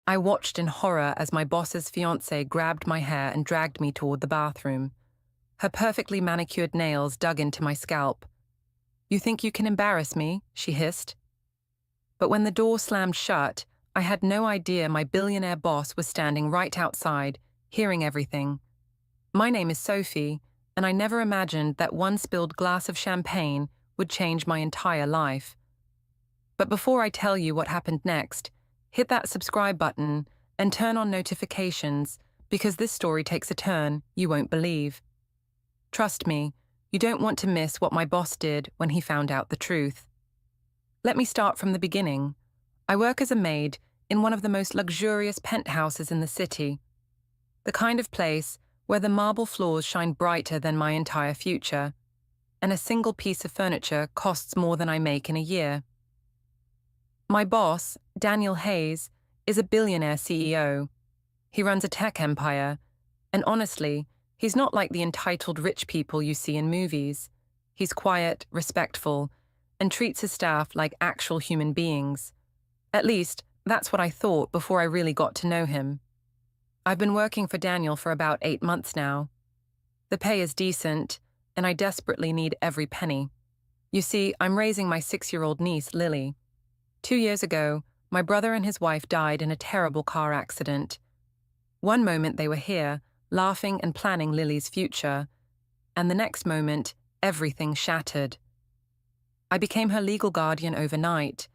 I watched in horror as my boss's fiancée grabbed my hair and dragged me toward the bathroom. Her perfectly manicured nails dug into my scalp. "You think you can embarrass me?" she hissed. But when the door slammed shut, I had no idea my billionaire boss was standing right outside, hearing everything. My name is Sophie, and I never imagined that one spilled glass of champagne would change my entire life. But before I tell you what happened next, hit that subscribe button and turn on notifications, because this story takes a turn you won't believe. Trust me, you don't want to miss what my boss did when he found out the truth. Let me start from the beginning. I work as a maid in one of the most luxurious penthouses in the city. The kind of place where the marble floors shine brighter than my entire future, and a single piece of furniture costs more than I make in a year. My boss, Daniel Hayes, is a billionaire CEO. He runs a tech empire, and honestly, he's not like the entitled rich people you see in movies. He's quiet, respectful, and treats his staff like actual human beings. At least, that's what I thought before I really got to know him. I've been working for Daniel for about 8 months now. The pay is decent, and I desperately need every penny. You see, I'm raising my 6-year-old niece, Lily. 2 years ago, my brother and his wife died in a terrible car accident. One moment they were here, laughing and planning Lily's future, and the next moment, everything shattered. I became her legal guardian overnight.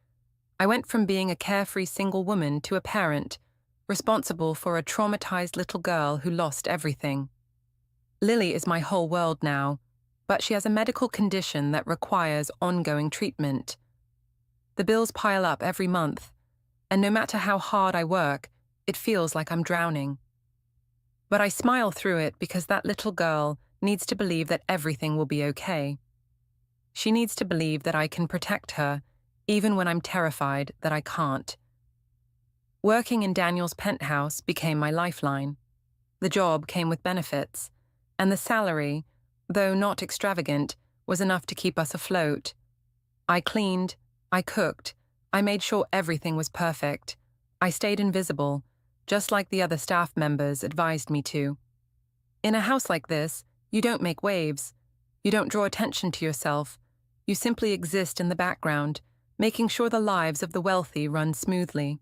I went from being a carefree single woman to a parent, responsible for a traumatized little girl who lost everything. Lily is my whole world now, but she has a medical condition that requires ongoing treatment. The bills pile up every month, and no matter how hard I work, it feels like I'm drowning. But I smile through it because that little girl needs to believe that everything will be okay. She needs to believe that I can protect her, even when I'm terrified that I can't. Working in Daniel's penthouse became my lifeline. The job came with benefits, and the salary, though not extravagant, was enough to keep us afloat. I cleaned, I cooked, I made sure everything was perfect. I stayed invisible, just like the other staff members advised me to. In a house like this, you don't make waves. You don't draw attention to yourself. You simply exist in the background, making sure the lives of the wealthy run smoothly.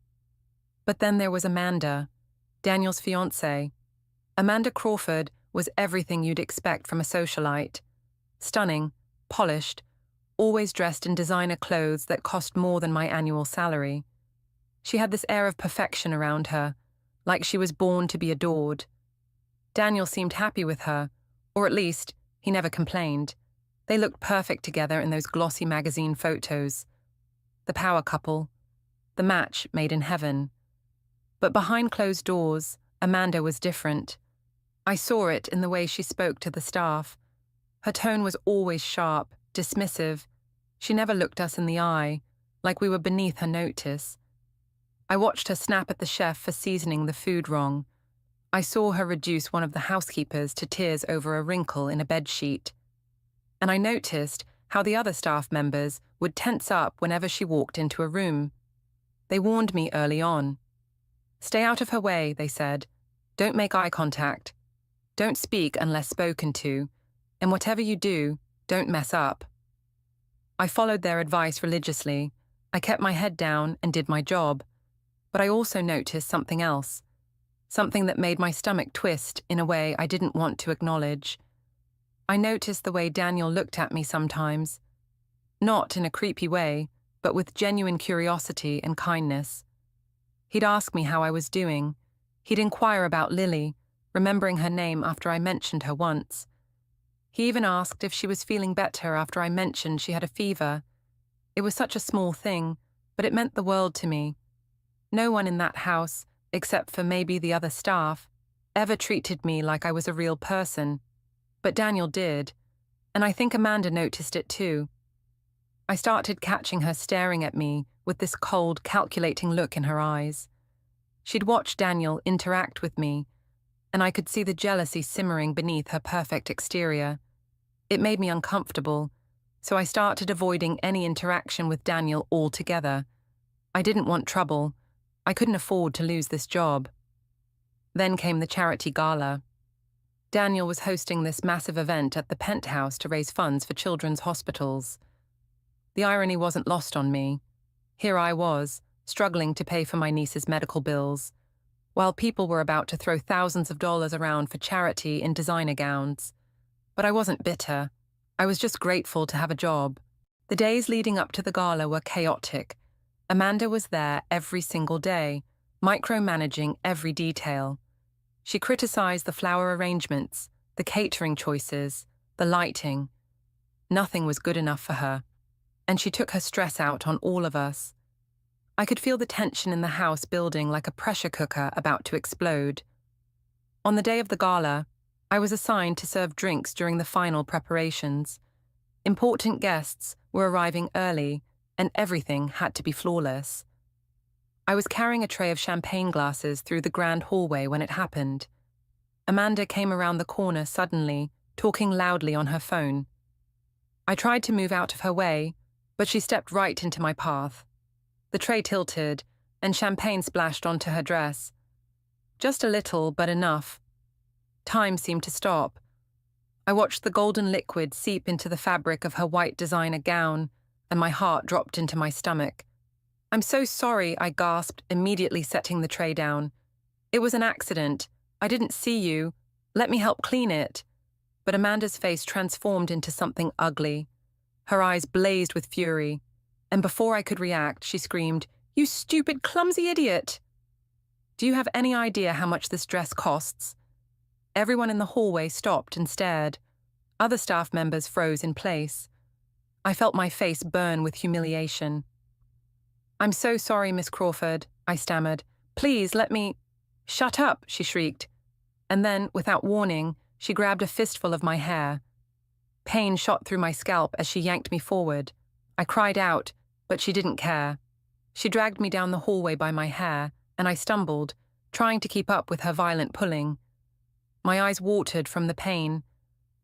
But then there was Amanda, Daniel's fiancée. Amanda Crawford was everything you'd expect from a socialite. Stunning, polished, always dressed in designer clothes that cost more than my annual salary. She had this air of perfection around her, like she was born to be adored. Daniel seemed happy with her, or at least, he never complained. They looked perfect together in those glossy magazine photos. The power couple, the match made in heaven. But behind closed doors, Amanda was different. I saw it in the way she spoke to the staff. Her tone was always sharp, dismissive. She never looked us in the eye, like we were beneath her notice. I watched her snap at the chef for seasoning the food wrong. I saw her reduce one of the housekeepers to tears over a wrinkle in a bedsheet. And I noticed how the other staff members would tense up whenever she walked into a room. They warned me early on. "Stay out of her way," they said. "Don't make eye contact. Don't speak unless spoken to. And whatever you do, don't mess up." I followed their advice religiously. I kept my head down and did my job. But I also noticed something else. Something that made my stomach twist in a way I didn't want to acknowledge. I noticed the way Daniel looked at me sometimes. Not in a creepy way, but with genuine curiosity and kindness. He'd ask me how I was doing. He'd inquire about Lily, remembering her name after I mentioned her once. He even asked if she was feeling better after I mentioned she had a fever. It was such a small thing, but it meant the world to me. No one in that house, except for maybe the other staff, ever treated me like I was a real person. But Daniel did, and I think Amanda noticed it too. I started catching her staring at me with this cold, calculating look in her eyes. She'd watched Daniel interact with me, and I could see the jealousy simmering beneath her perfect exterior. It made me uncomfortable, so I started avoiding any interaction with Daniel altogether. I didn't want trouble. I couldn't afford to lose this job. Then came the charity gala. Daniel was hosting this massive event at the penthouse to raise funds for children's hospitals. The irony wasn't lost on me. Here I was, struggling to pay for my niece's medical bills, while people were about to throw thousands of dollars around for charity in designer gowns. But I wasn't bitter. I was just grateful to have a job. The days leading up to the gala were chaotic. Amanda was there every single day, micromanaging every detail. She criticized the flower arrangements, the catering choices, the lighting. Nothing was good enough for her, and she took her stress out on all of us. I could feel the tension in the house building like a pressure cooker about to explode. On the day of the gala, I was assigned to serve drinks during the final preparations. Important guests were arriving early, and everything had to be flawless. I was carrying a tray of champagne glasses through the grand hallway when it happened. Amanda came around the corner suddenly, talking loudly on her phone. I tried to move out of her way, but she stepped right into my path. The tray tilted, and champagne splashed onto her dress. Just a little, but enough. Time seemed to stop. I watched the golden liquid seep into the fabric of her white designer gown, and my heart dropped into my stomach. "I'm so sorry," I gasped, immediately setting the tray down. "It was an accident. I didn't see you. Let me help clean it." But Amanda's face transformed into something ugly. Her eyes blazed with fury, and before I could react, she screamed, "You stupid, clumsy idiot! Do you have any idea how much this dress costs?" Everyone in the hallway stopped and stared. Other staff members froze in place. I felt my face burn with humiliation. "I'm so sorry, Miss Crawford," I stammered. "Please, let me—" "Shut up," she shrieked. And then, without warning, she grabbed a fistful of my hair. Pain shot through my scalp as she yanked me forward. I cried out, but she didn't care. She dragged me down the hallway by my hair, and I stumbled, trying to keep up with her violent pulling. My eyes watered from the pain.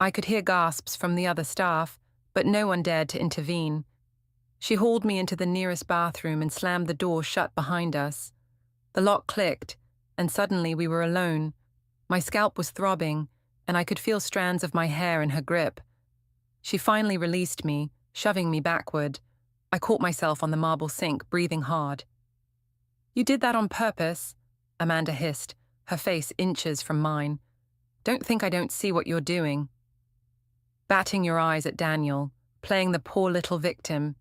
I could hear gasps from the other staff, but no one dared to intervene. She hauled me into the nearest bathroom and slammed the door shut behind us. The lock clicked, and suddenly we were alone. My scalp was throbbing, and I could feel strands of my hair in her grip. She finally released me, shoving me backward. I caught myself on the marble sink, breathing hard. "You did that on purpose," Amanda hissed, her face inches from mine. "Don't think I don't see what you're doing." Batting your eyes at Daniel, playing the poor little victim.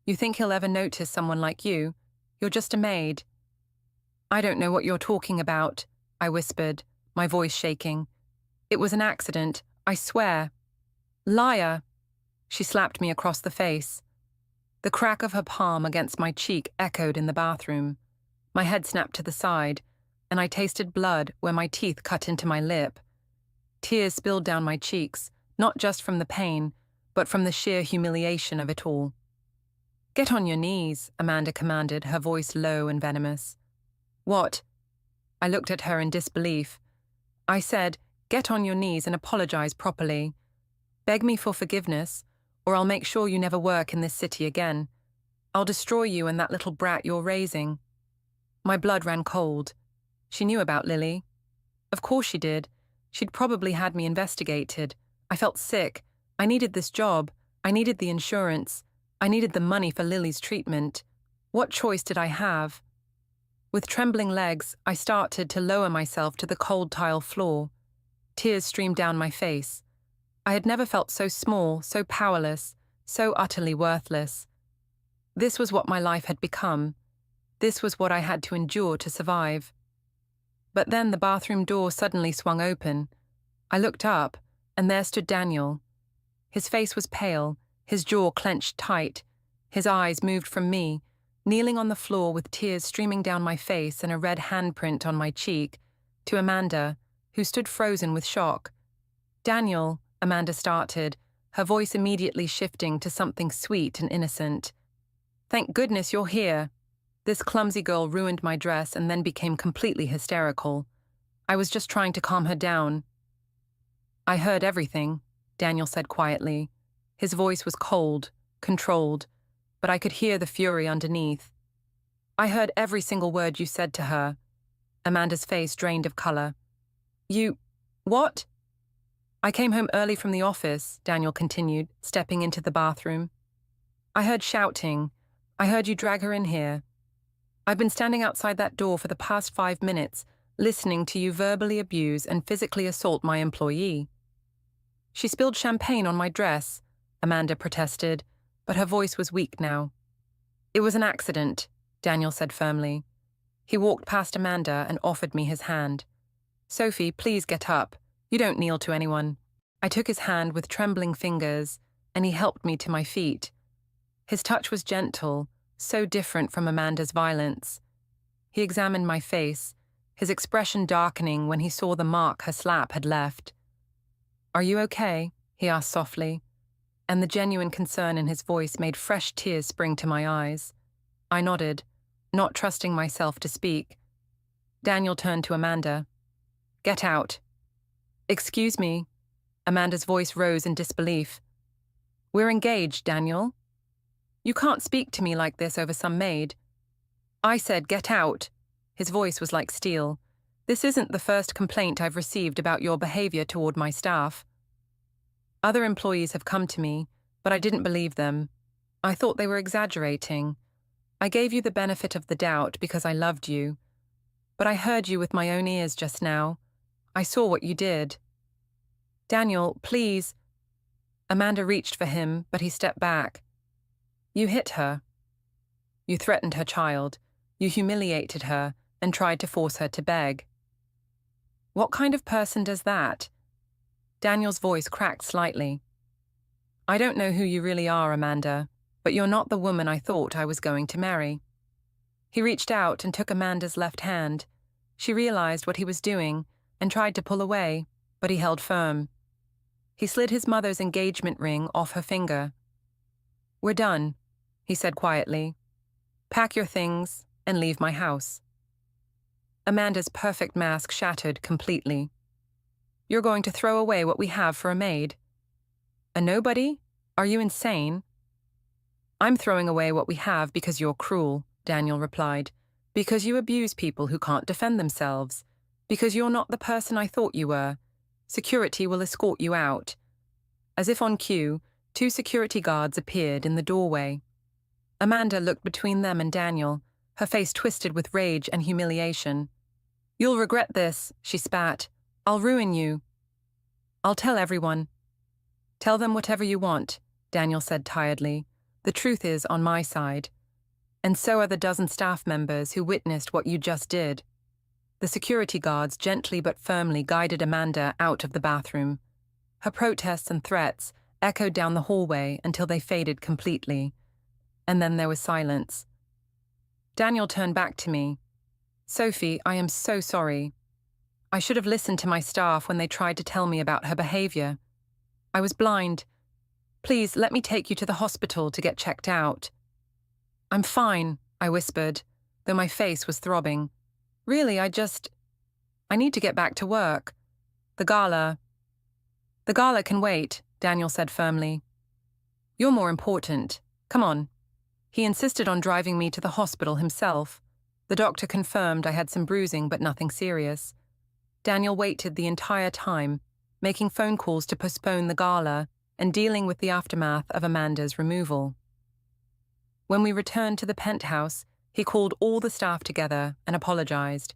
"You think he'll ever notice someone like you? You're just a maid." "I don't know what you're talking about," I whispered, my voice shaking. "It was an accident, I swear." "Liar!" She slapped me across the face. The crack of her palm against my cheek echoed in the bathroom. My head snapped to the side, and I tasted blood where my teeth cut into my lip. Tears spilled down my cheeks, not just from the pain, but from the sheer humiliation of it all. "Get on your knees," Amanda commanded, her voice low and venomous. "What?" I looked at her in disbelief. I said, "Get on your knees and apologize properly. Beg me for forgiveness, or I'll make sure you never work in this city again. I'll destroy you and that little brat you're raising." My blood ran cold. She knew about Lily. Of course she did. She'd probably had me investigated. I felt sick. I needed this job. I needed the insurance. I needed the money for Lily's treatment. What choice did I have? With trembling legs, I started to lower myself to the cold tile floor. Tears streamed down my face. I had never felt so small, so powerless, so utterly worthless. This was what my life had become. This was what I had to endure to survive. But then the bathroom door suddenly swung open. I looked up, and there stood Daniel. His face was pale, his jaw clenched tight. His eyes moved from me, kneeling on the floor with tears streaming down my face and a red handprint on my cheek, to Amanda, who stood frozen with shock. "Daniel," Amanda started, her voice immediately shifting to something sweet and innocent. "Thank goodness you're here." This clumsy girl ruined my dress and then became completely hysterical. I was just trying to calm her down. "I heard everything," Daniel said quietly. His voice was cold, controlled, but I could hear the fury underneath. I heard every single word you said to her. Amanda's face drained of color. You… what? I came home early from the office, Daniel continued, stepping into the bathroom. I heard shouting. I heard you drag her in here. I've been standing outside that door for the past 5 minutes, listening to you verbally abuse and physically assault my employee. She spilled champagne on my dress, Amanda protested, but her voice was weak now. It was an accident, Daniel said firmly. He walked past Amanda and offered me his hand. Sophie, please get up. You don't kneel to anyone. I took his hand with trembling fingers, and he helped me to my feet. His touch was gentle, so different from Amanda's violence. He examined my face, his expression darkening when he saw the mark her slap had left. Are you okay? He asked softly, and the genuine concern in his voice made fresh tears spring to my eyes. I nodded, not trusting myself to speak. Daniel turned to Amanda. Get out. Excuse me. Amanda's voice rose in disbelief. We're engaged, Daniel. You can't speak to me like this over some maid. I said, get out. His voice was like steel. This isn't the first complaint I've received about your behavior toward my staff. Other employees have come to me, but I didn't believe them. I thought they were exaggerating. I gave you the benefit of the doubt because I loved you. But I heard you with my own ears just now. I saw what you did. Daniel, please. Amanda reached for him, but he stepped back. You hit her. You threatened her child. You humiliated her and tried to force her to beg. What kind of person does that? Daniel's voice cracked slightly. I don't know who you really are, Amanda, but you're not the woman I thought I was going to marry. He reached out and took Amanda's left hand. She realized what he was doing and tried to pull away, but he held firm. He slid his mother's engagement ring off her finger. We're done, he said quietly. Pack your things and leave my house. Amanda's perfect mask shattered completely. You're going to throw away what we have for a maid? A nobody? Are you insane? I'm throwing away what we have because you're cruel, Daniel replied. Because you abuse people who can't defend themselves. Because you're not the person I thought you were. Security will escort you out. As if on cue, 2 security guards appeared in the doorway. Amanda looked between them and Daniel, her face twisted with rage and humiliation. You'll regret this, she spat. I'll ruin you. I'll tell everyone. Tell them whatever you want, Daniel said tiredly. The truth is on my side. And so are the dozen staff members who witnessed what you just did. The security guards gently but firmly guided Amanda out of the bathroom. Her protests and threats echoed down the hallway until they faded completely. And then there was silence. Daniel turned back to me. Sophie, I am so sorry. I should have listened to my staff when they tried to tell me about her behavior. I was blind. Please, let me take you to the hospital to get checked out. I'm fine, I whispered, though my face was throbbing. Really, I need to get back to work. The gala can wait, Daniel said firmly. You're more important. Come on. He insisted on driving me to the hospital himself. The doctor confirmed I had some bruising but nothing serious. Daniel waited the entire time, making phone calls to postpone the gala and dealing with the aftermath of Amanda's removal. When we returned to the penthouse, he called all the staff together and apologized.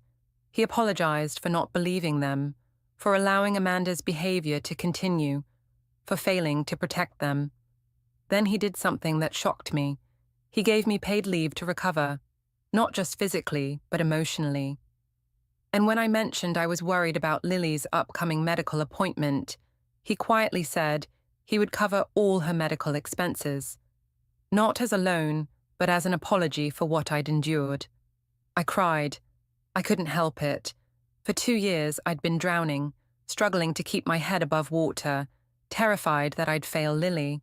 He apologized for not believing them, for allowing Amanda's behavior to continue, for failing to protect them. Then he did something that shocked me. He gave me paid leave to recover, not just physically, but emotionally. And when I mentioned I was worried about Lily's upcoming medical appointment, he quietly said he would cover all her medical expenses. Not as a loan, but as an apology for what I'd endured. I cried. I couldn't help it. For 2 years I'd been drowning, struggling to keep my head above water, terrified that I'd fail Lily.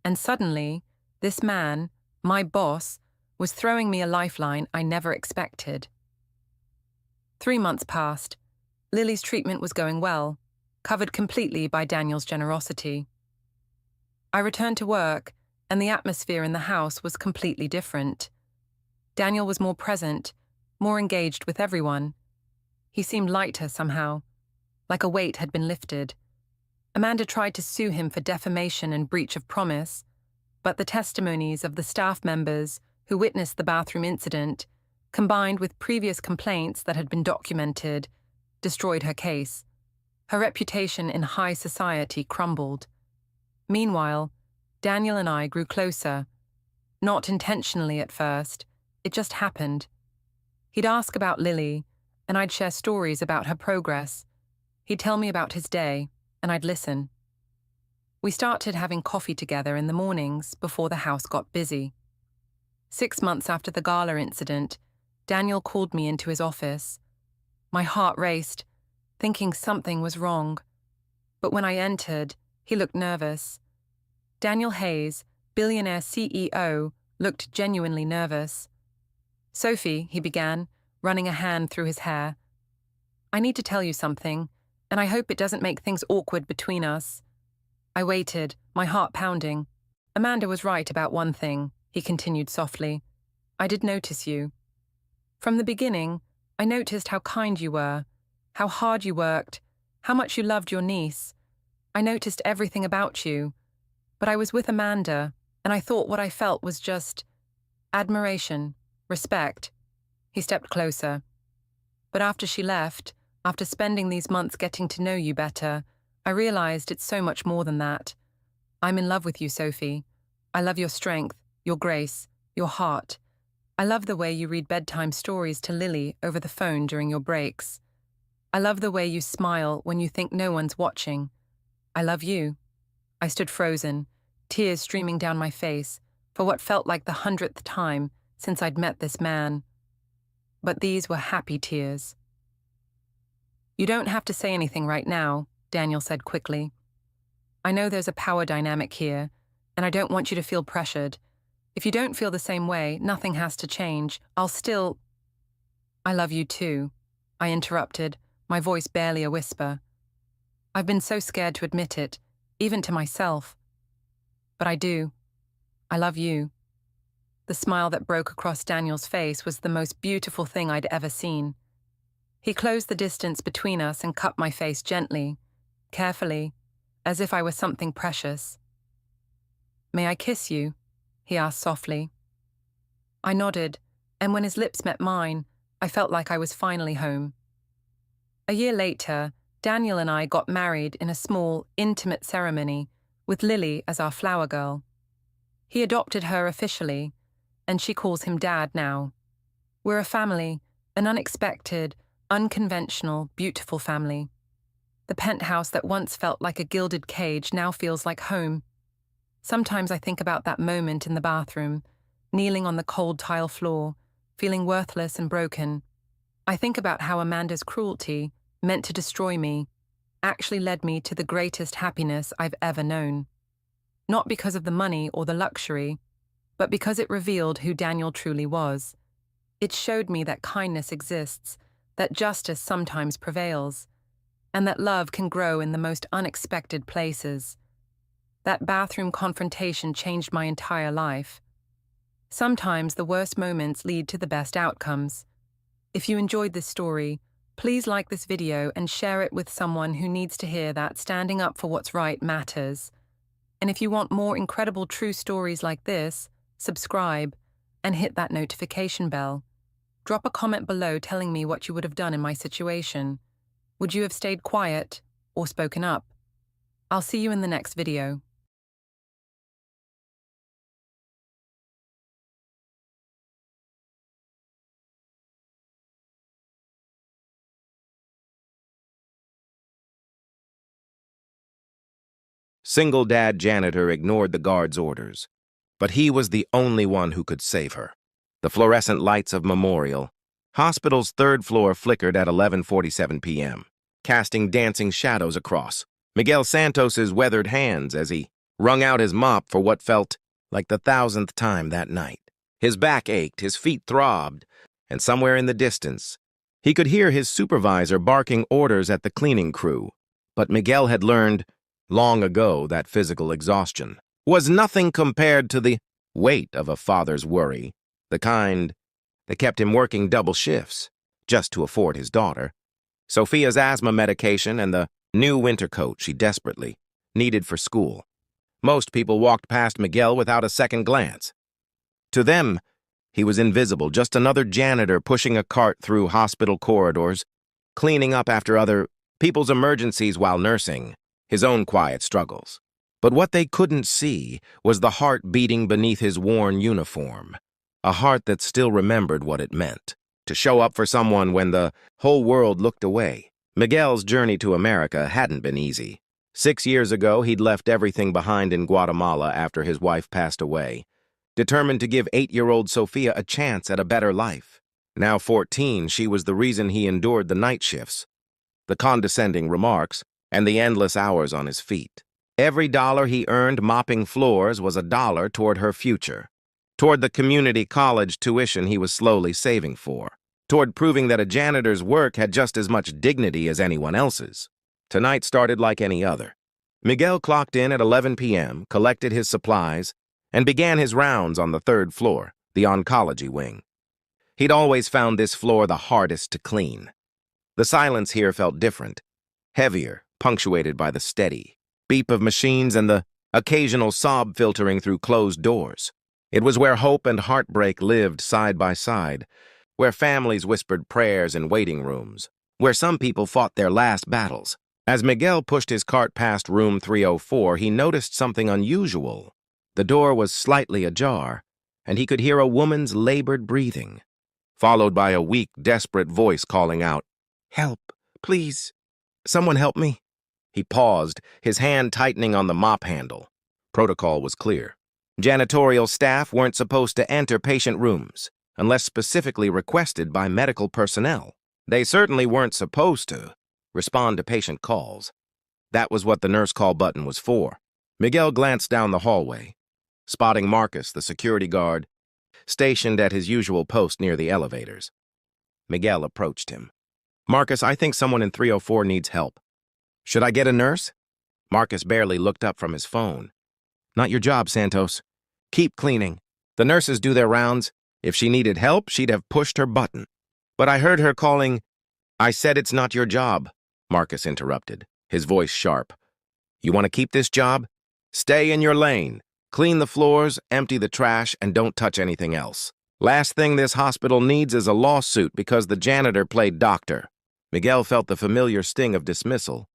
And suddenly, this man, my boss, was throwing me a lifeline I never expected. 3 months passed. Lily's treatment was going well, covered completely by Daniel's generosity. I returned to work, and the atmosphere in the house was completely different. Daniel was more present, more engaged with everyone. He seemed lighter somehow, like a weight had been lifted. Amanda tried to sue him for defamation and breach of promise, but the testimonies of the staff members who witnessed the bathroom incident, combined with previous complaints that had been documented, destroyed her case. Her reputation in high society crumbled. Meanwhile, Daniel and I grew closer. Not intentionally at first, it just happened. He'd ask about Lily, and I'd share stories about her progress. He'd tell me about his day, and I'd listen. We started having coffee together in the mornings before the house got busy. 6 months after the gala incident, Daniel called me into his office. My heart raced, thinking something was wrong. But when I entered, he looked nervous. Daniel Hayes, Billionaire CEO, looked genuinely nervous. "Sophie," he began, running a hand through his hair. "I need to tell you something, and I hope it doesn't make things awkward between us." I waited, my heart pounding. "Amanda was right about one thing," he continued softly. "I did notice you. From the beginning, I noticed how kind you were, how hard you worked, how much you loved your niece. I noticed everything about you. But I was with Amanda, and I thought what I felt was just admiration, respect." He stepped closer. "But after she left, after spending these months getting to know you better, I realized it's so much more than that. I'm in love with you, Sophie. I love your strength, your grace, your heart. I love the way you read bedtime stories to Lily over the phone during your breaks. I love the way you smile when you think no one's watching. I love you." I stood frozen, tears streaming down my face, for what felt like the 100th time since I'd met this man. But these were happy tears. "You don't have to say anything right now," Daniel said quickly. "I know there's a power dynamic here, and I don't want you to feel pressured. If you don't feel the same way, nothing has to change. I'll still—" "I love you too," I interrupted, my voice barely a whisper. I've been so scared to admit it, even to myself. But I do. I love you. The smile that broke across Daniel's face was the most beautiful thing I'd ever seen. He closed the distance between us and cupped my face gently, carefully, as if I were something precious. "May I kiss you?" he asked softly. I nodded, and when his lips met mine, I felt like I was finally home. A year later, Daniel and I got married in a small, intimate ceremony, with Lily as our flower girl. He adopted her officially, and she calls him Dad now. We're a family, an unexpected, unconventional, beautiful family. The penthouse that once felt like a gilded cage now feels like home. Sometimes I think about that moment in the bathroom, kneeling on the cold tile floor, feeling worthless and broken. I think about how Amanda's cruelty, meant to destroy me, actually led me to the greatest happiness I've ever known. Not because of the money or the luxury, but because it revealed who Daniel truly was. It showed me that kindness exists, that justice sometimes prevails, and that love can grow in the most unexpected places. That bathroom confrontation changed my entire life. Sometimes the worst moments lead to the best outcomes. If you enjoyed this story, please like this video and share it with someone who needs to hear that standing up for what's right matters. And if you want more incredible true stories like this, subscribe and hit that notification bell. Drop a comment below telling me what you would have done in my situation. Would you have stayed quiet or spoken up? I'll see you in the next video. Single dad janitor ignored the guard's orders, but he was the only one who could save her. The fluorescent lights of Memorial Hospital's third floor flickered at 11:47 p.m., casting dancing shadows across Miguel Santos's weathered hands as he wrung out his mop for what felt like the 1,000th time that night. His back ached, his feet throbbed, and somewhere in the distance, he could hear his supervisor barking orders at the cleaning crew. But Miguel had learned long ago that physical exhaustion was nothing compared to the weight of a father's worry, the kind They kept him working double shifts, just to afford his daughter, Sophia's asthma medication, and the new winter coat she desperately needed for school. Most people walked past Miguel without a second glance. To them, he was invisible, just another janitor pushing a cart through hospital corridors, cleaning up after other people's emergencies while nursing his own quiet struggles. But what they couldn't see was the heart beating beneath his worn uniform, a heart that still remembered what it meant to show up for someone when the whole world looked away. Miguel's journey to America hadn't been easy. 6 years ago, he'd left everything behind in Guatemala after his wife passed away, determined to give 8-year-old Sophia a chance at a better life. Now 14, she was the reason he endured the night shifts, the condescending remarks, and the endless hours on his feet. Every dollar he earned mopping floors was a dollar toward her future, toward the community college tuition he was slowly saving for, toward proving that a janitor's work had just as much dignity as anyone else's. Tonight started like any other. Miguel clocked in at 11 p.m., collected his supplies, and began his rounds on the 3rd floor, the oncology wing. He'd always found this floor the hardest to clean. The silence here felt different, heavier, punctuated by the steady beep of machines and the occasional sob filtering through closed doors. It was where hope and heartbreak lived side by side, where families whispered prayers in waiting rooms, where some people fought their last battles. As Miguel pushed his cart past room 304, he noticed something unusual. The door was slightly ajar, and he could hear a woman's labored breathing, followed by a weak, desperate voice calling out, "Help, please. Someone help me." He paused, his hand tightening on the mop handle. Protocol was clear. Janitorial staff weren't supposed to enter patient rooms unless specifically requested by medical personnel. They certainly weren't supposed to respond to patient calls. That was what the nurse call button was for. Miguel glanced down the hallway, spotting Marcus, the security guard, stationed at his usual post near the elevators. Miguel approached him. "Marcus, I think someone in 304 needs help. Should I get a nurse?" Marcus barely looked up from his phone. "Not your job, Santos. Keep cleaning. The nurses do their rounds. If she needed help, she'd have pushed her button." "But I heard her calling—" "I said it's not your job," Marcus interrupted, his voice sharp. "You want to keep this job? Stay in your lane. Clean the floors, empty the trash, and don't touch anything else. Last thing this hospital needs is a lawsuit because the janitor played doctor." Miguel felt the familiar sting of dismissal,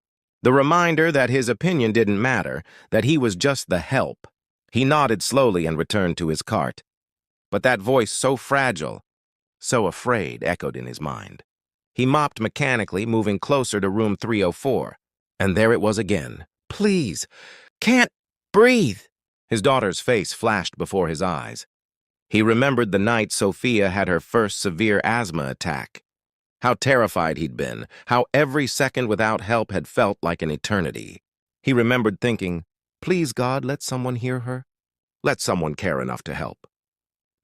the reminder that his opinion didn't matter, that he was just the help. He nodded slowly and returned to his cart. But that voice, so fragile, so afraid, echoed in his mind. He mopped mechanically, moving closer to room 304. And there it was again. "Please, can't breathe." His daughter's face flashed before his eyes. He remembered the night Sophia had her first severe asthma attack. How terrified he'd been, how every second without help had felt like an eternity. He remembered thinking, "Please, God, let someone hear her. Let someone care enough to help."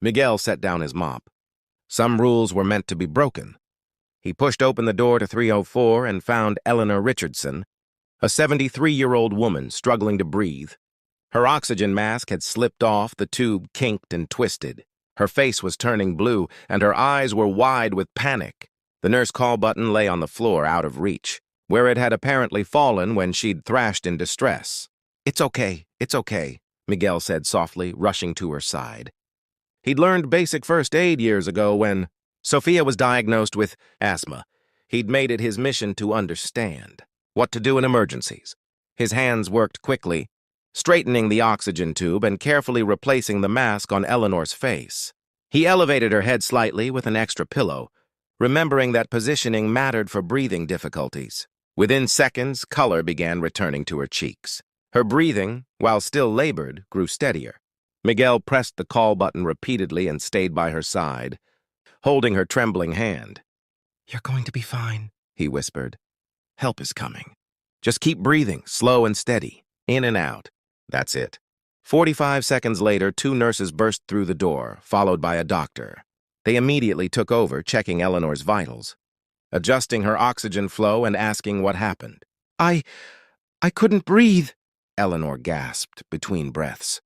Miguel set down his mop. Some rules were meant to be broken. He pushed open the door to 304 and found Eleanor Richardson, a 73-year-old woman struggling to breathe. Her oxygen mask had slipped off, the tube kinked and twisted. Her face was turning blue, and her eyes were wide with panic. The nurse call button lay on the floor out of reach, where it had apparently fallen when she'd thrashed in distress. It's okay," Miguel said softly, rushing to her side. He'd learned basic first aid years ago when Sophia was diagnosed with asthma. He'd made it his mission to understand what to do in emergencies. His hands worked quickly, straightening the oxygen tube and carefully replacing the mask on Eleanor's face. He elevated her head slightly with an extra pillow, remembering that positioning mattered for breathing difficulties. Within seconds, color began returning to her cheeks. Her breathing, while still labored, grew steadier. Miguel pressed the call button repeatedly and stayed by her side, holding her trembling hand. "You're going to be fine," he whispered. "Help is coming. Just keep breathing, slow and steady, in and out. That's it." 45 seconds later, 2 nurses burst through the door, followed by a doctor. They immediately took over, checking Eleanor's vitals, adjusting her oxygen flow and asking what happened. I couldn't breathe," Eleanor gasped between breaths.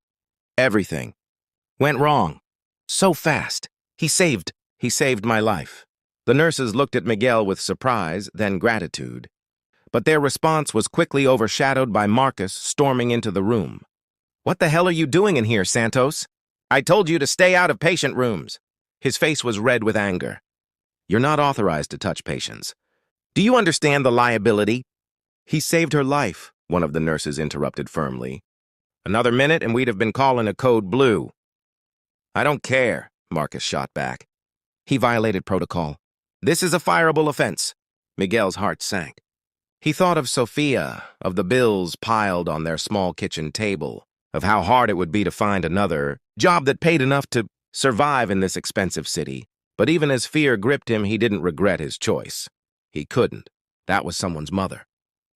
"Everything went wrong. So fast. He saved He saved my life." The nurses looked at Miguel with surprise, then gratitude. But their response was quickly overshadowed by Marcus storming into the room. "What the hell are you doing in here, Santos? I told you to stay out of patient rooms." His face was red with anger. "You're not authorized to touch patients. Do you understand the liability?" "He saved her life," one of the nurses interrupted firmly. "Another minute and we'd have been calling a code blue." "I don't care," Marcus shot back. "He violated protocol. This is a fireable offense." Miguel's heart sank. He thought of Sophia, of the bills piled on their small kitchen table, of how hard it would be to find another job that paid enough to survive in this expensive city. But even as fear gripped him, he didn't regret his choice. He couldn't. That was someone's mother,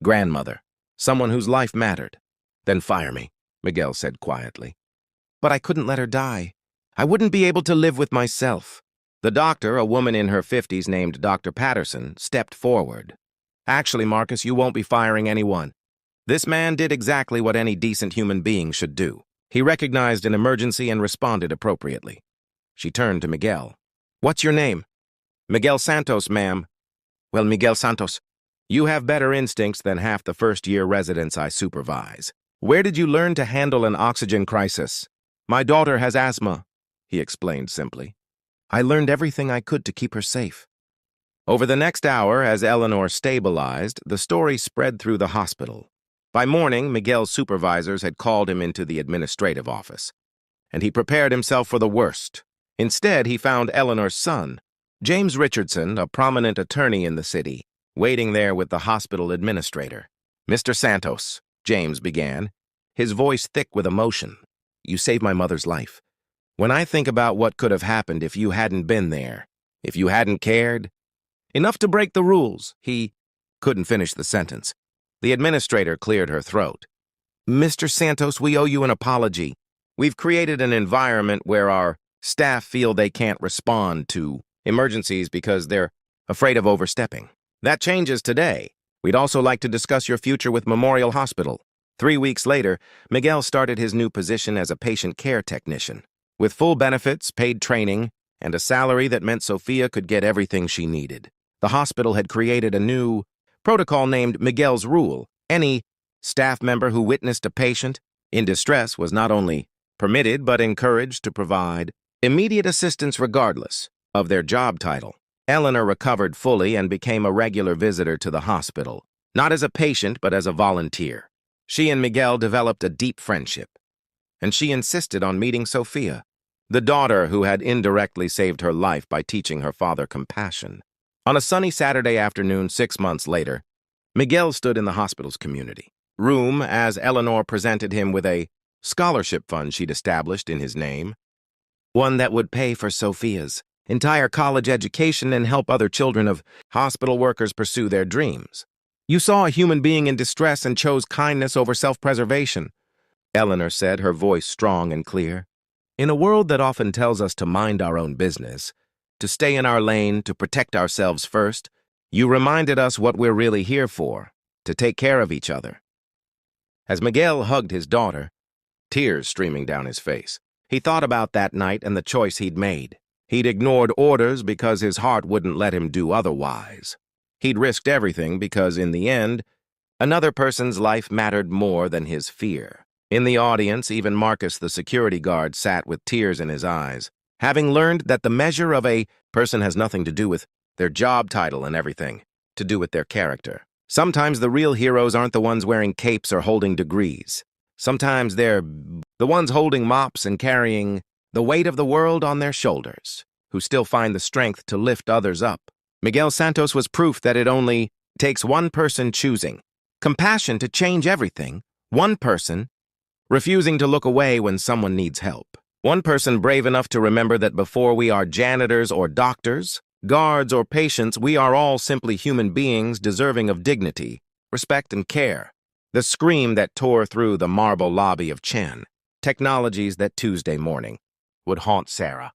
grandmother, someone whose life mattered. "Then fire me," Miguel said quietly. "But I couldn't let her die. I wouldn't be able to live with myself." The doctor, a woman in her 50s named Dr. Patterson, stepped forward. "Actually, Marcus, you won't be firing anyone. This man did exactly what any decent human being should do. He recognized an emergency and responded appropriately." She turned to Miguel. "What's your name?" "Miguel Santos, ma'am." "Well, Miguel Santos, you have better instincts than half the first-year residents I supervise. Where did you learn to handle an oxygen crisis?" "My daughter has asthma," he explained simply. "I learned everything I could to keep her safe." Over the next hour, as Eleanor stabilized, the story spread through the hospital. By morning, Miguel's supervisors had called him into the administrative office, and he prepared himself for the worst. Instead, he found Eleanor's son, James Richardson, a prominent attorney in the city, waiting there with the hospital administrator. "Mr. Santos," James began, his voice thick with emotion, "you saved my mother's life. When I think about what could have happened if you hadn't been there, if you hadn't cared, enough to break the rules," he couldn't finish the sentence. The administrator cleared her throat. "Mr. Santos, we owe you an apology. We've created an environment where our staff feel they can't respond to emergencies because they're afraid of overstepping. That changes today. We'd also like to discuss your future with Memorial Hospital." 3 weeks later, Miguel started his new position as a patient care technician. With full benefits, paid training, and a salary that meant Sophia could get everything she needed. The hospital had created a new protocol named Miguel's Rule. Any staff member who witnessed a patient in distress was not only permitted but encouraged to provide immediate assistance regardless of their job title. Eleanor recovered fully and became a regular visitor to the hospital, not as a patient but as a volunteer. She and Miguel developed a deep friendship, and she insisted on meeting Sophia, the daughter who had indirectly saved her life by teaching her father compassion. On a sunny Saturday afternoon 6 months later, Miguel stood in the hospital's community room as Eleanor presented him with a scholarship fund she'd established in his name, one that would pay for Sophia's entire college education and help other children of hospital workers pursue their dreams. "You saw a human being in distress and chose kindness over self-preservation," Eleanor said, her voice strong and clear. "In a world that often tells us to mind our own business, to stay in our lane, to protect ourselves first, you reminded us what we're really here for, to take care of each other." As Miguel hugged his daughter, tears streaming down his face, he thought about that night and the choice he'd made. He'd ignored orders because his heart wouldn't let him do otherwise. He'd risked everything because, in the end, another person's life mattered more than his fear. In the audience, even Marcus, the security guard, sat with tears in his eyes, having learned that the measure of a person has nothing to do with their job title and everything to do with their character. Sometimes the real heroes aren't the ones wearing capes or holding degrees. Sometimes they're the ones holding mops and carrying the weight of the world on their shoulders, who still find the strength to lift others up. Miguel Santos was proof that it only takes one person choosing compassion to change everything, one person refusing to look away when someone needs help, one person brave enough to remember that before we are janitors or doctors, guards or patients, we are all simply human beings deserving of dignity, respect, and care. The scream that tore through the marble lobby of Chen Technologies that Tuesday morning would haunt Sarah.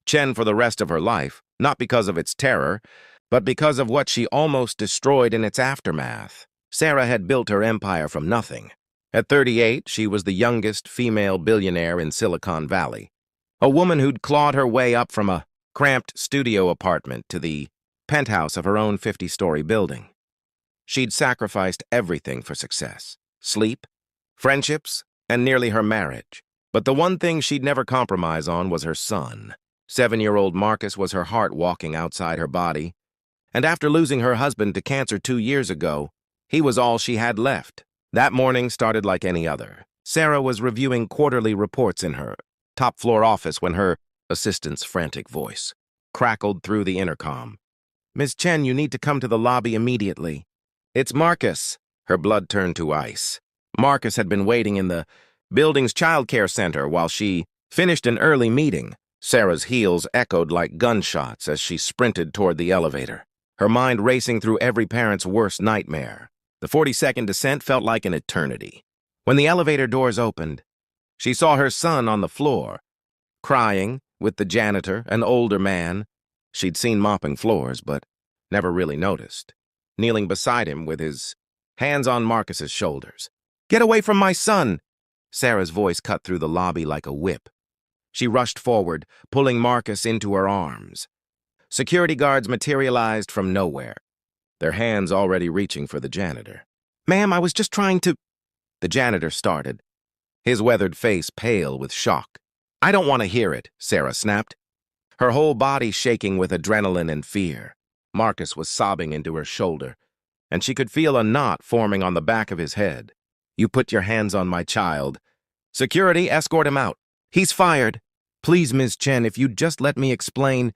Chen for the rest of her life, not because of its terror, but because of what she almost destroyed in its aftermath. Sarah had built her empire from nothing. At 38, she was the youngest female billionaire in Silicon Valley, a woman who'd clawed her way up from a cramped studio apartment to the penthouse of her own 50-story building. She'd sacrificed everything for success: sleep, friendships, and nearly her marriage. But the one thing she'd never compromise on was her son. 7-year-old Marcus was her heart walking outside her body, and after losing her husband to cancer 2 years ago, he was all she had left. That morning started like any other. Sarah was reviewing quarterly reports in her top-floor office when her assistant's frantic voice crackled through the intercom. "Miss Chen, you need to come to the lobby immediately." "It's Marcus." Her blood turned to ice. Marcus had been waiting in the building's childcare center while she finished an early meeting. Sarah's heels echoed like gunshots as she sprinted toward the elevator, her mind racing through every parent's worst nightmare. The 40-second descent felt like an eternity. When the elevator doors opened, she saw her son on the floor, crying, with the janitor, an older man she'd seen mopping floors but never really noticed, kneeling beside him with his hands on Marcus's shoulders. "Get away from my son!" Sarah's voice cut through the lobby like a whip. She rushed forward, pulling Marcus into her arms. Security guards materialized from nowhere, their hands already reaching for the janitor. "Ma'am, I was just trying to—" The janitor started, his weathered face pale with shock. "I don't want to hear it," Sarah snapped, her whole body shaking with adrenaline and fear. Marcus was sobbing into her shoulder, and she could feel a knot forming on the back of his head. "You put your hands on my child." "Security, escort him out." "He's fired." "Please, Ms. Chen, if you'd just let me explain."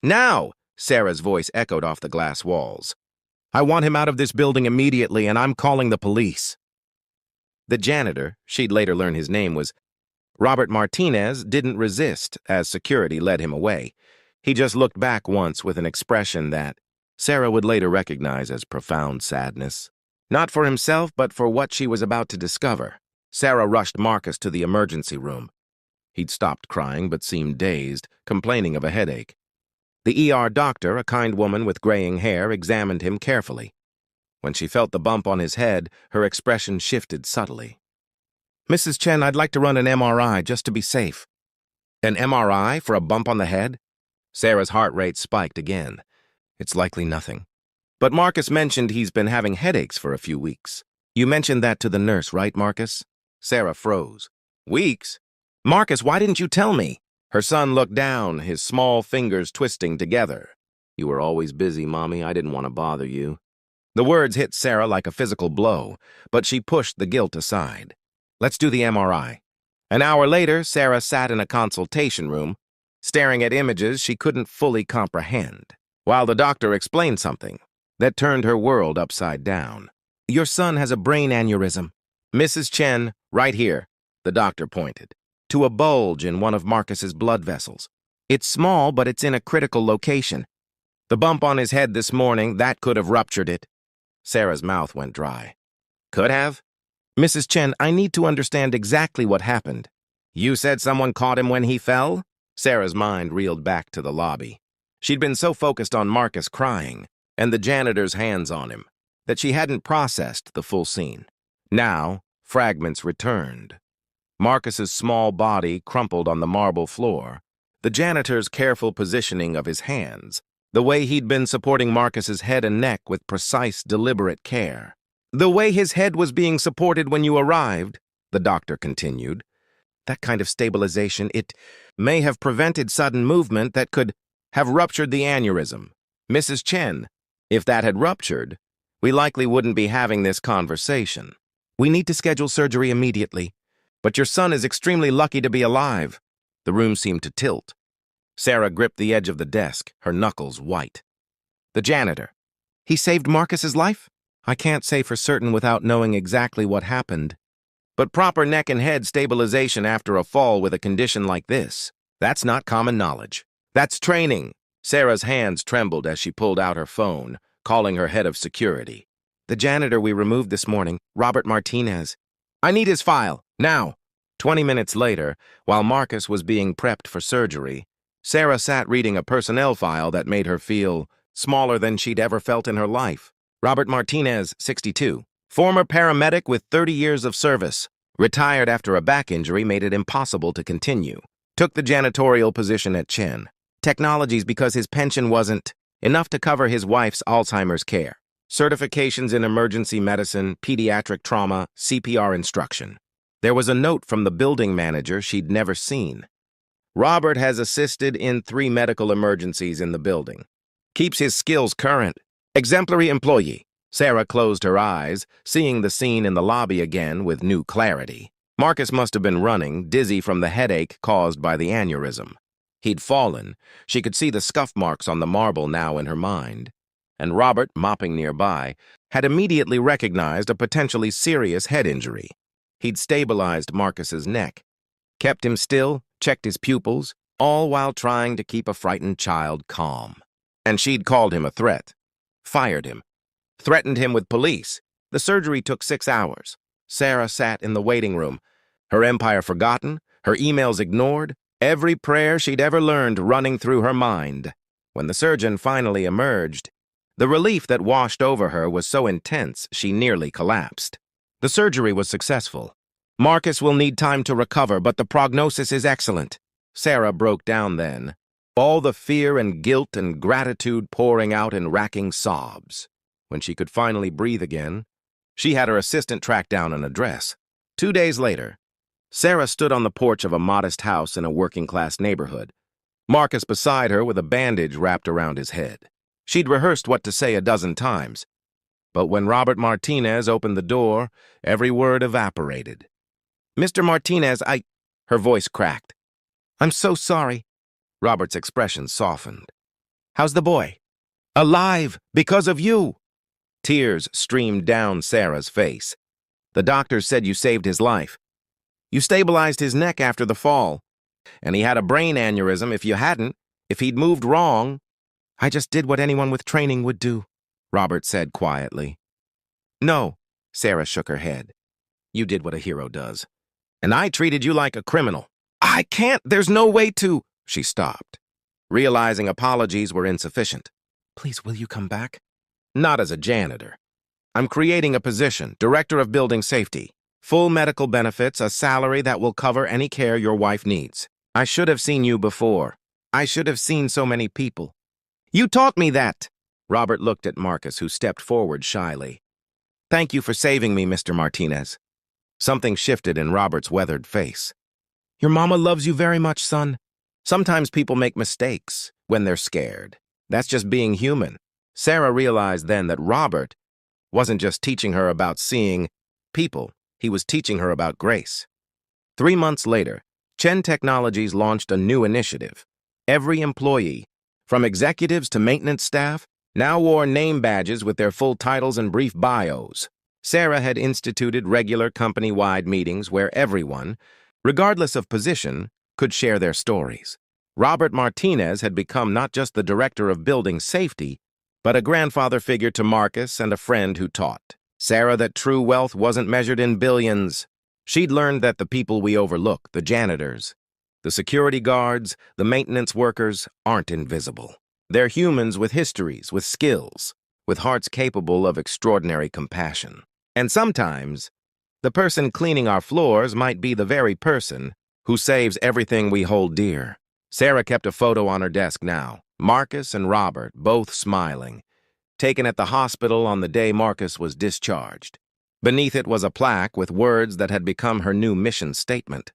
"Now!" Sarah's voice echoed off the glass walls. "I want him out of this building immediately, and I'm calling the police." The janitor, she'd later learn his name was Robert Martinez, didn't resist as security led him away. He just looked back once with an expression that Sarah would later recognize as profound sadness. Not for himself, but for what she was about to discover. Sarah rushed Marcus to the emergency room. He'd stopped crying but seemed dazed, complaining of a headache. The ER doctor, a kind woman with graying hair, examined him carefully. When she felt the bump on his head, her expression shifted subtly. "Mrs. Chen, I'd like to run an MRI just to be safe." "An MRI for a bump on the head?" Sarah's heart rate spiked again. "It's likely nothing. But Marcus mentioned he's been having headaches for a few weeks. You mentioned that to the nurse, right, Marcus?" Sarah froze. "Weeks? Marcus, why didn't you tell me?" Her son looked down, his small fingers twisting together. "You were always busy, Mommy. I didn't want to bother you." The words hit Sarah like a physical blow, but she pushed the guilt aside. "Let's do the MRI." An hour later, Sarah sat in a consultation room, staring at images she couldn't fully comprehend, while the doctor explained something that turned her world upside down. "Your son has a brain aneurysm." "Mrs. Chen, right here," the doctor pointed, to a bulge in one of Marcus's blood vessels. "It's small, but it's in a critical location. The bump on his head this morning, that could have ruptured it." Sarah's mouth went dry. "Could have?" "Mrs. Chen, I need to understand exactly what happened." "You said someone caught him when he fell?" Sarah's mind reeled back to the lobby. She'd been so focused on Marcus crying and the janitor's hands on him that she hadn't processed the full scene. Now, fragments returned. Marcus's small body crumpled on the marble floor, the janitor's careful positioning of his hands, the way he'd been supporting Marcus's head and neck with precise, deliberate care. "The way his head was being supported when you arrived," the doctor continued. "That kind of stabilization, it may have prevented sudden movement that could have ruptured the aneurysm. Mrs. Chen, if that had ruptured, we likely wouldn't be having this conversation. We need to schedule surgery immediately. But your son is extremely lucky to be alive." The room seemed to tilt. Sarah gripped the edge of the desk, her knuckles white. "The janitor. He saved Marcus's life?" "I can't say for certain without knowing exactly what happened. But proper neck and head stabilization after a fall with a condition like this, that's not common knowledge. That's training." Sarah's hands trembled as she pulled out her phone, calling her head of security. "The janitor we removed this morning, Robert Martinez. I need his file, now." 20 minutes later, while Marcus was being prepped for surgery, Sarah sat reading a personnel file that made her feel smaller than she'd ever felt in her life. Robert Martinez, 62. Former paramedic with 30 years of service. Retired after a back injury made it impossible to continue. Took the janitorial position at Chen. technologies because his pension wasn't enough to cover his wife's Alzheimer's care. Certifications in emergency medicine, pediatric trauma, CPR instruction. There was a note from the building manager she'd never seen. Robert has assisted in 3 medical emergencies in the building. Keeps his skills current. Exemplary employee. Sarah closed her eyes, seeing the scene in the lobby again with new clarity. Marcus must have been running, dizzy from the headache caused by the aneurysm. He'd fallen. She could see the scuff marks on the marble now in her mind. And Robert, mopping nearby, had immediately recognized a potentially serious head injury. He'd stabilized Marcus's neck, kept him still, checked his pupils, all while trying to keep a frightened child calm. And she'd called him a threat, fired him, threatened him with police. The surgery took 6 hours. Sarah sat in the waiting room, her empire forgotten, her emails ignored, every prayer she'd ever learned running through her mind. When the surgeon finally emerged, the relief that washed over her was so intense she nearly collapsed. The surgery was successful. Marcus will need time to recover, but the prognosis is excellent. Sarah broke down then, all the fear and guilt and gratitude pouring out in racking sobs. When she could finally breathe again, she had her assistant track down an address. 2 days later, Sarah stood on the porch of a modest house in a working-class neighborhood, Marcus beside her with a bandage wrapped around his head. She'd rehearsed what to say a dozen times, but when Robert Martinez opened the door, every word evaporated. "Mr. Martinez, Her voice cracked. "I'm so sorry." Robert's expression softened. "How's the boy?" "Alive, because of you." Tears streamed down Sarah's face. "The doctors said you saved his life. You stabilized his neck after the fall. And he had a brain aneurysm if he'd moved wrong." "I just did what anyone with training would do," Robert said quietly. "No," Sarah shook her head. "You did what a hero does. And I treated you like a criminal." "I can't, there's no way to—" She stopped, realizing apologies were insufficient. "Please, will you come back?" "Not as a janitor. I'm creating a position, Director of Building Safety. Full medical benefits, a salary that will cover any care your wife needs. I should have seen you before. I should have seen so many people." "You taught me that." Robert looked at Marcus, who stepped forward shyly. "Thank you for saving me, Mr. Martinez." Something shifted in Robert's weathered face. "Your mama loves you very much, son. Sometimes people make mistakes when they're scared. That's just being human." Sarah realized then that Robert wasn't just teaching her about seeing people, he was teaching her about grace. 3 months later, Chen Technologies launched a new initiative. Every employee, from executives to maintenance staff, now wore name badges with their full titles and brief bios. Sarah had instituted regular company-wide meetings where everyone, regardless of position, could share their stories. Robert Martinez had become not just the Director of Building Safety, but a grandfather figure to Marcus and a friend who taught Sarah that true wealth wasn't measured in billions. She'd learned that the people we overlook, the janitors, the security guards, the maintenance workers, aren't invisible. They're humans with histories, with skills, with hearts capable of extraordinary compassion. And sometimes, the person cleaning our floors might be the very person who saves everything we hold dear. Sarah kept a photo on her desk now, Marcus and Robert, both smiling, taken at the hospital on the day Marcus was discharged. Beneath it was a plaque with words that had become her new mission statement.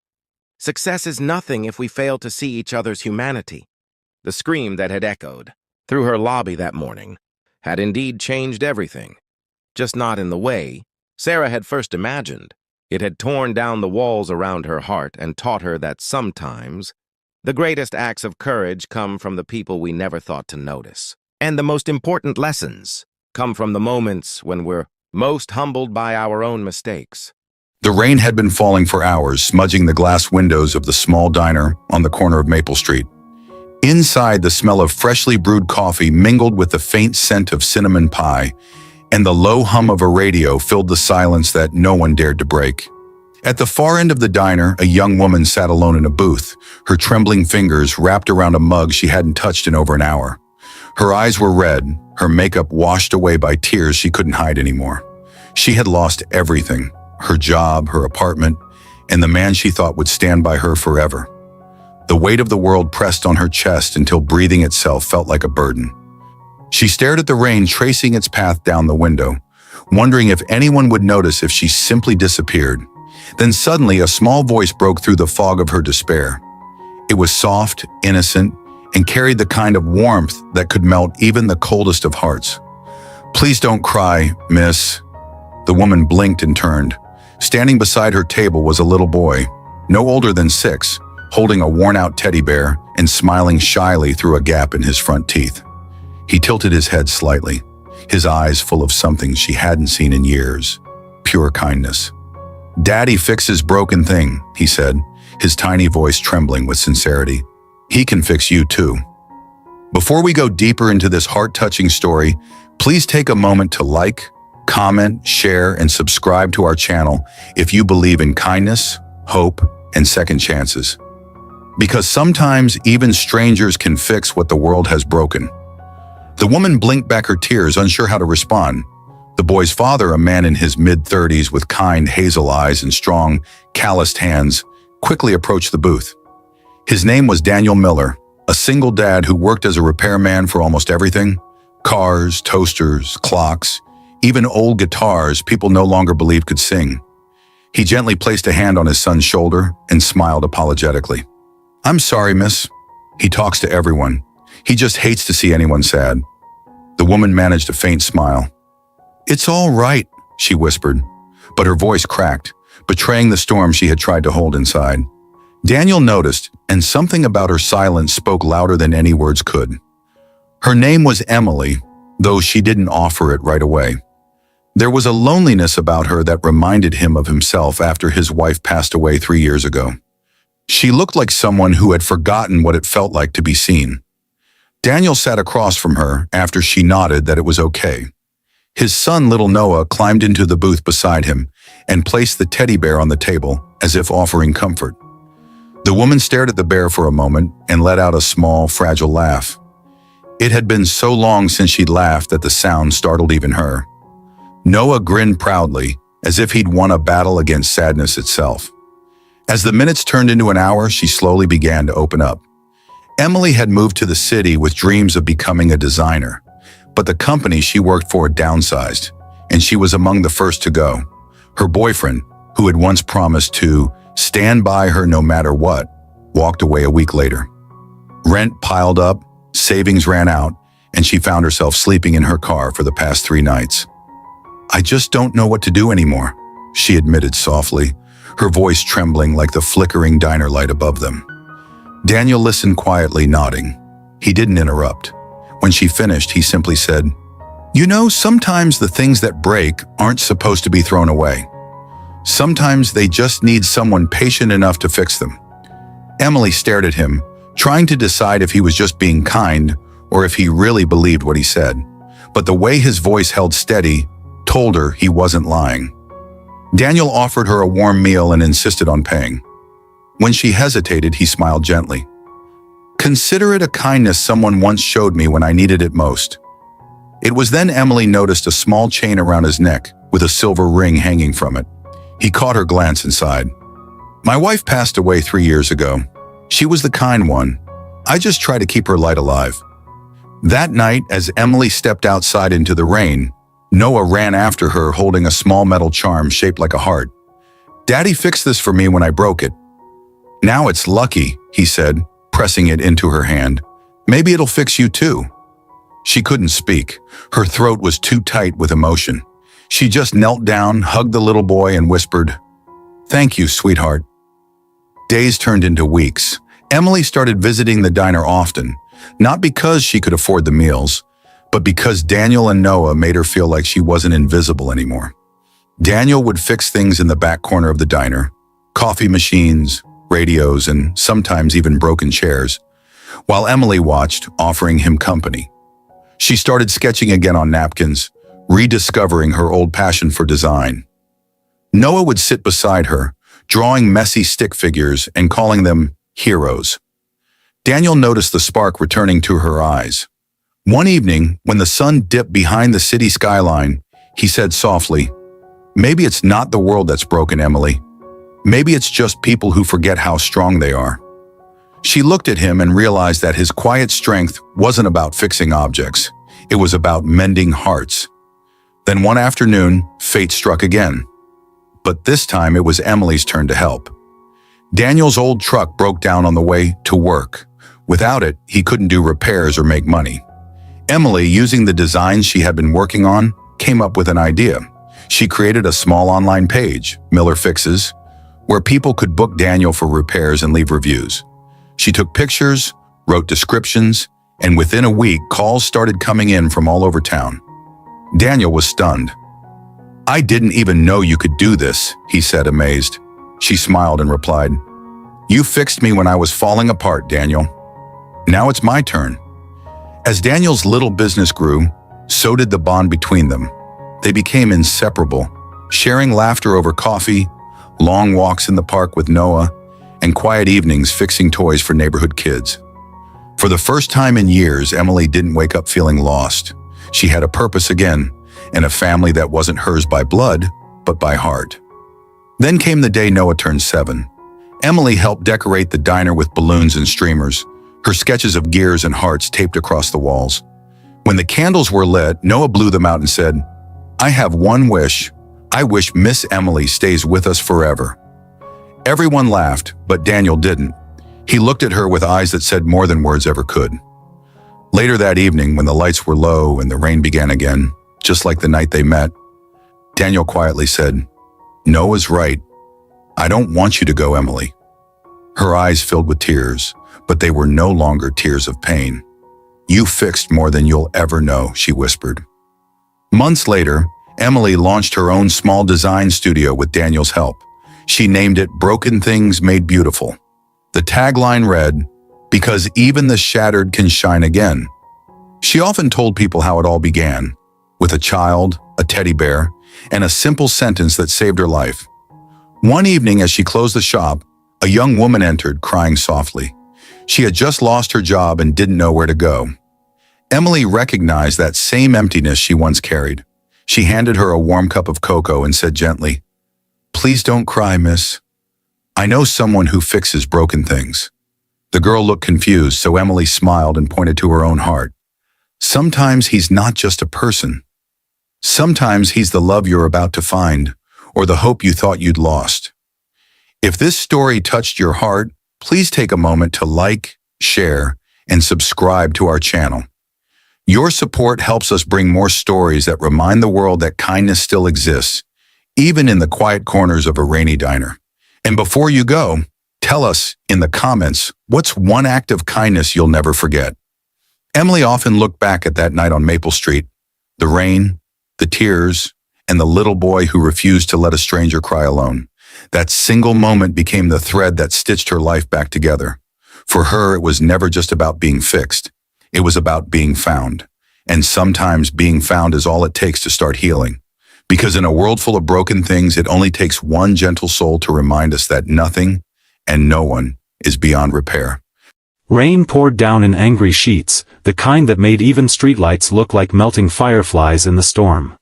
"Success is nothing if we fail to see each other's humanity." The scream that had echoed through her lobby that morning had indeed changed everything, just not in the way Sarah had first imagined. It had torn down the walls around her heart and taught her that sometimes the greatest acts of courage come from the people we never thought to notice. And the most important lessons come from the moments when we're most humbled by our own mistakes. The rain had been falling for hours, smudging the glass windows of the small diner on the corner of Maple Street. Inside, the smell of freshly brewed coffee mingled with the faint scent of cinnamon pie, and the low hum of a radio filled the silence that no one dared to break. At the far end of the diner, a young woman sat alone in a booth, her trembling fingers wrapped around a mug she hadn't touched in over an hour. Her eyes were red, her makeup washed away by tears she couldn't hide anymore. She had lost everything, her job, her apartment, and the man she thought would stand by her forever. The weight of the world pressed on her chest until breathing itself felt like a burden. She stared at the rain tracing its path down the window, wondering if anyone would notice if she simply disappeared. Then suddenly a small voice broke through the fog of her despair. It was soft, innocent, and carried the kind of warmth that could melt even the coldest of hearts. "Please don't cry, miss." The woman blinked and turned. Standing beside her table was a little boy, no older than 6, holding a worn-out teddy bear and smiling shyly through a gap in his front teeth. He tilted his head slightly, his eyes full of something she hadn't seen in years, pure kindness. "Daddy fixes broken thing," he said, his tiny voice trembling with sincerity. "He can fix you too." Before we go deeper into this heart-touching story, please take a moment to like, comment, share, and subscribe to our channel if you believe in kindness, hope, and second chances. Because sometimes even strangers can fix what the world has broken. The woman blinked back her tears, unsure how to respond. The boy's father, a man in his mid-30s with kind hazel eyes and strong, calloused hands, quickly approached the booth. His name was Daniel Miller, a single dad who worked as a repairman for almost everything: cars, toasters, clocks, even old guitars people no longer believed could sing. He gently placed a hand on his son's shoulder and smiled apologetically. "I'm sorry, miss. He talks to everyone. He just hates to see anyone sad." The woman managed a faint smile. "It's all right," she whispered, but her voice cracked, betraying the storm she had tried to hold inside. Daniel noticed, and something about her silence spoke louder than any words could. Her name was Emily, though she didn't offer it right away. There was a loneliness about her that reminded him of himself after his wife passed away 3 years ago. She looked like someone who had forgotten what it felt like to be seen. Daniel sat across from her after she nodded that it was okay. His son, little Noah, climbed into the booth beside him and placed the teddy bear on the table, as if offering comfort. The woman stared at the bear for a moment and let out a small, fragile laugh. It had been so long since she'd laughed that the sound startled even her. Noah grinned proudly, as if he'd won a battle against sadness itself. As the minutes turned into an hour, she slowly began to open up. Emily had moved to the city with dreams of becoming a designer, but the company she worked for downsized, and she was among the first to go. Her boyfriend, who had once promised to stand by her no matter what, walked away a week later. Rent piled up, savings ran out, and she found herself sleeping in her car for the past 3 nights. "I just don't know what to do anymore," she admitted softly, her voice trembling like the flickering diner light above them. Daniel listened quietly, nodding. He didn't interrupt. When she finished, he simply said, "You know, sometimes the things that break aren't supposed to be thrown away. Sometimes they just need someone patient enough to fix them." Emily stared at him, trying to decide if he was just being kind or if he really believed what he said. But the way his voice held steady told her he wasn't lying. Daniel offered her a warm meal and insisted on paying. When she hesitated, he smiled gently. "Consider it a kindness someone once showed me when I needed it most." It was then Emily noticed a small chain around his neck with a silver ring hanging from it. He caught her glance inside. "My wife passed away 3 years ago. She was the kind one. I just try to keep her light alive." That night, as Emily stepped outside into the rain, Noah ran after her holding a small metal charm shaped like a heart. "Daddy fixed this for me when I broke it. Now it's lucky," he said, pressing it into her hand. "Maybe it'll fix you too." She couldn't speak. Her throat was too tight with emotion. She just knelt down, hugged the little boy, and whispered, "Thank you, sweetheart." Days turned into weeks. Emily started visiting the diner often, not because she could afford the meals, but because Daniel and Noah made her feel like she wasn't invisible anymore. Daniel would fix things in the back corner of the diner: coffee machines, radios, and sometimes even broken chairs, while Emily watched, offering him company. She started sketching again on napkins, rediscovering her old passion for design. Noah would sit beside her, drawing messy stick figures and calling them heroes. Daniel noticed the spark returning to her eyes. One evening, when the sun dipped behind the city skyline, he said softly, "Maybe it's not the world that's broken, Emily. Maybe it's just people who forget how strong they are." She looked at him and realized that his quiet strength wasn't about fixing objects. It was about mending hearts. Then one afternoon, fate struck again. But this time it was Emily's turn to help. Daniel's old truck broke down on the way to work. Without it, he couldn't do repairs or make money. Emily, using the designs she had been working on, came up with an idea. She created a small online page, Miller Fixes, where people could book Daniel for repairs and leave reviews. She took pictures, wrote descriptions, and within a week, calls started coming in from all over town. Daniel was stunned. "I didn't even know you could do this," he said, amazed. She smiled and replied, "You fixed me when I was falling apart, Daniel. Now it's my turn." As Daniel's little business grew, so did the bond between them. They became inseparable, sharing laughter over coffee, long walks in the park with Noah, and quiet evenings fixing toys for neighborhood kids. For the first time in years, Emily didn't wake up feeling lost. She had a purpose again, and a family that wasn't hers by blood, but by heart. Then came the day Noah turned 7. Emily helped decorate the diner with balloons and streamers, her sketches of gears and hearts taped across the walls. When the candles were lit, Noah blew them out and said, "I have one wish. I wish Miss Emily stays with us forever." Everyone laughed, but Daniel didn't. He looked at her with eyes that said more than words ever could. Later that evening, when the lights were low and the rain began again, just like the night they met, Daniel quietly said, "Noah's right. I don't want you to go, Emily." Her eyes filled with tears, but they were no longer tears of pain. "You fixed more than you'll ever know," she whispered. Months later, Emily launched her own small design studio with Daniel's help. She named it Broken Things Made Beautiful. The tagline read, "Because even the shattered can shine again." She often told people how it all began, with a child, a teddy bear, and a simple sentence that saved her life. One evening as she closed the shop, a young woman entered, crying softly. She had just lost her job and didn't know where to go. Emily recognized that same emptiness she once carried. She handed her a warm cup of cocoa and said gently, "Please don't cry, miss. I know someone who fixes broken things." The girl looked confused, so Emily smiled and pointed to her own heart. "Sometimes he's not just a person. Sometimes he's the love you're about to find, or the hope you thought you'd lost." If this story touched your heart, please take a moment to like, share, and subscribe to our channel. Your support helps us bring more stories that remind the world that kindness still exists, even in the quiet corners of a rainy diner. And before you go, tell us in the comments, what's one act of kindness you'll never forget? Emily often looked back at that night on Maple Street, the rain, the tears, and the little boy who refused to let a stranger cry alone. That single moment became the thread that stitched her life back together. For her, it was never just about being fixed. It was about being found. And sometimes being found is all it takes to start healing. Because in a world full of broken things, it only takes one gentle soul to remind us that nothing and no one is beyond repair. Rain poured down in angry sheets, the kind that made even streetlights look like melting fireflies in the storm.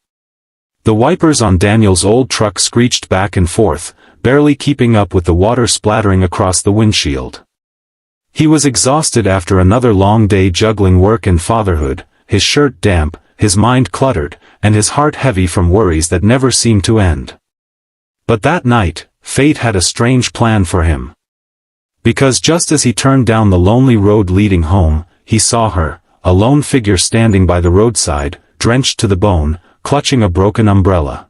The wipers on Daniel's old truck screeched back and forth, barely keeping up with the water splattering across the windshield. He was exhausted after another long day juggling work and fatherhood, his shirt damp, his mind cluttered, and his heart heavy from worries that never seemed to end. But that night, fate had a strange plan for him. Because just as he turned down the lonely road leading home, he saw her, a lone figure standing by the roadside, drenched to the bone, clutching a broken umbrella.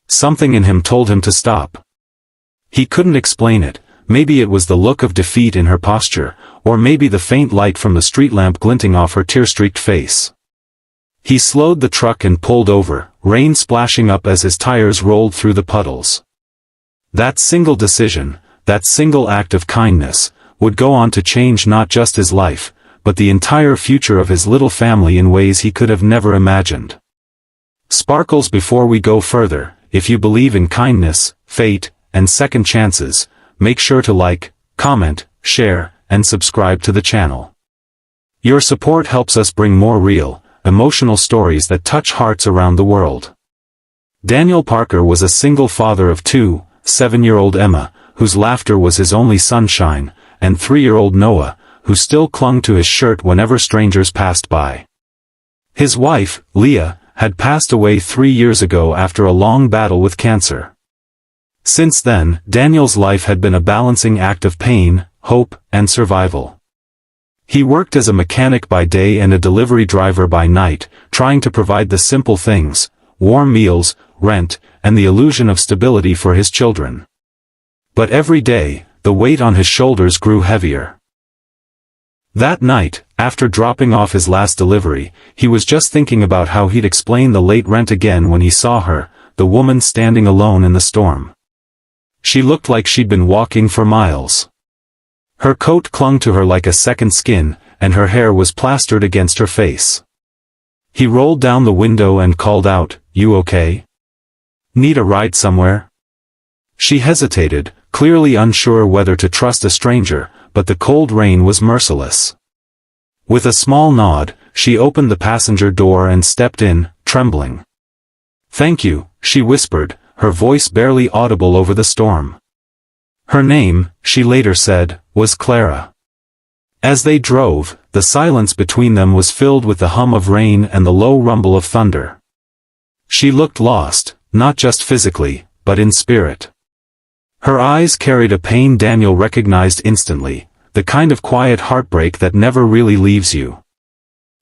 Something in him told him to stop. He couldn't explain it. Maybe it was the look of defeat in her posture, or maybe the faint light from the street lamp glinting off her tear-streaked face. He slowed the truck and pulled over, rain splashing up as his tires rolled through the puddles. That single decision, that single act of kindness, would go on to change not just his life, but the entire future of his little family in ways he could have never imagined. Sparkles, before we go further, if you believe in kindness, fate, and second chances, make sure to like, comment, share, and subscribe to the channel. Your support helps us bring more real, emotional stories that touch hearts around the world. Daniel Parker was a single father of two, 7-year-old Emma, whose laughter was his only sunshine, and 3-year-old Noah, who still clung to his shirt whenever strangers passed by. His wife, Leah, had passed away 3 years ago after a long battle with cancer. Since then, Daniel's life had been a balancing act of pain, hope, and survival. He worked as a mechanic by day and a delivery driver by night, trying to provide the simple things: warm meals, rent, and the illusion of stability for his children. But every day, the weight on his shoulders grew heavier. That night, after dropping off his last delivery, he was just thinking about how he'd explain the late rent again when he saw her, the woman standing alone in the storm. She looked like she'd been walking for miles. Her coat clung to her like a second skin, and her hair was plastered against her face. He rolled down the window and called out, "You okay? Need a ride somewhere?" She hesitated, clearly unsure whether to trust a stranger, but the cold rain was merciless. With a small nod, she opened the passenger door and stepped in, trembling. "Thank you," she whispered, her voice barely audible over the storm. Her name, she later said, was Clara. As they drove, the silence between them was filled with the hum of rain and the low rumble of thunder. She looked lost, not just physically, but in spirit. Her eyes carried a pain Daniel recognized instantly, the kind of quiet heartbreak that never really leaves you.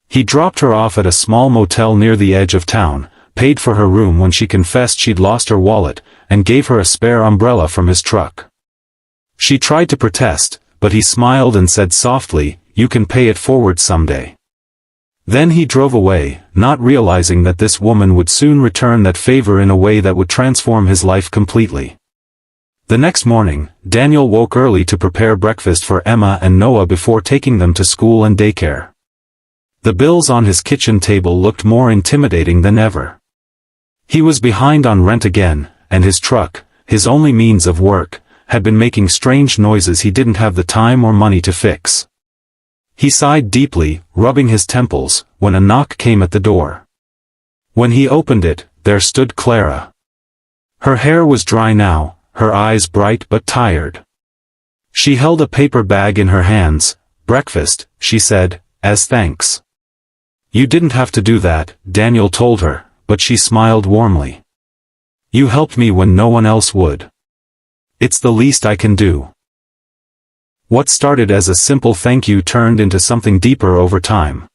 He dropped her off at a small motel near the edge of town, paid for her room when she confessed she'd lost her wallet, and gave her a spare umbrella from his truck. She tried to protest, but he smiled and said softly, "You can pay it forward someday." Then he drove away, not realizing that this woman would soon return that favor in a way that would transform his life completely. The next morning, Daniel woke early to prepare breakfast for Emma and Noah before taking them to school and daycare. The bills on his kitchen table looked more intimidating than ever. He was behind on rent again, and his truck, his only means of work, had been making strange noises he didn't have the time or money to fix. He sighed deeply, rubbing his temples, when a knock came at the door. When he opened it, there stood Clara. Her hair was dry now, her eyes bright but tired. She held a paper bag in her hands. "Breakfast," she said, "as thanks." "You didn't have to do that," Daniel told her, but she smiled warmly. "You helped me when no one else would. It's the least I can do." What started as a simple thank you turned into something deeper over time.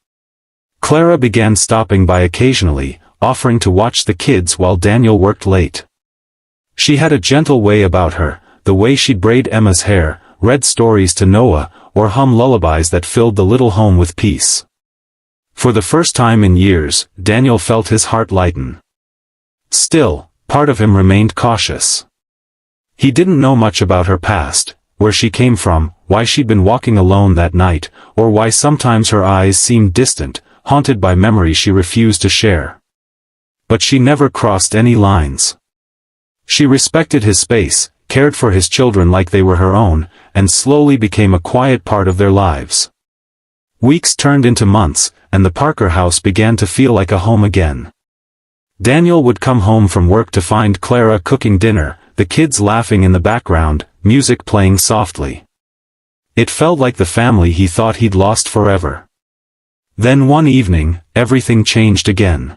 Clara began stopping by occasionally, offering to watch the kids while Daniel worked late. She had a gentle way about her, the way she'd braid Emma's hair, read stories to Noah, or hum lullabies that filled the little home with peace. For the first time in years, Daniel felt his heart lighten. Still, part of him remained cautious. He didn't know much about her past, where she came from, why she'd been walking alone that night, or why sometimes her eyes seemed distant, haunted by memories she refused to share. But she never crossed any lines. She respected his space, cared for his children like they were her own, and slowly became a quiet part of their lives. Weeks turned into months, and the Parker house began to feel like a home again. Daniel would come home from work to find Clara cooking dinner, the kids laughing in the background, music playing softly. It felt like the family he thought he'd lost forever. Then one evening, everything changed again.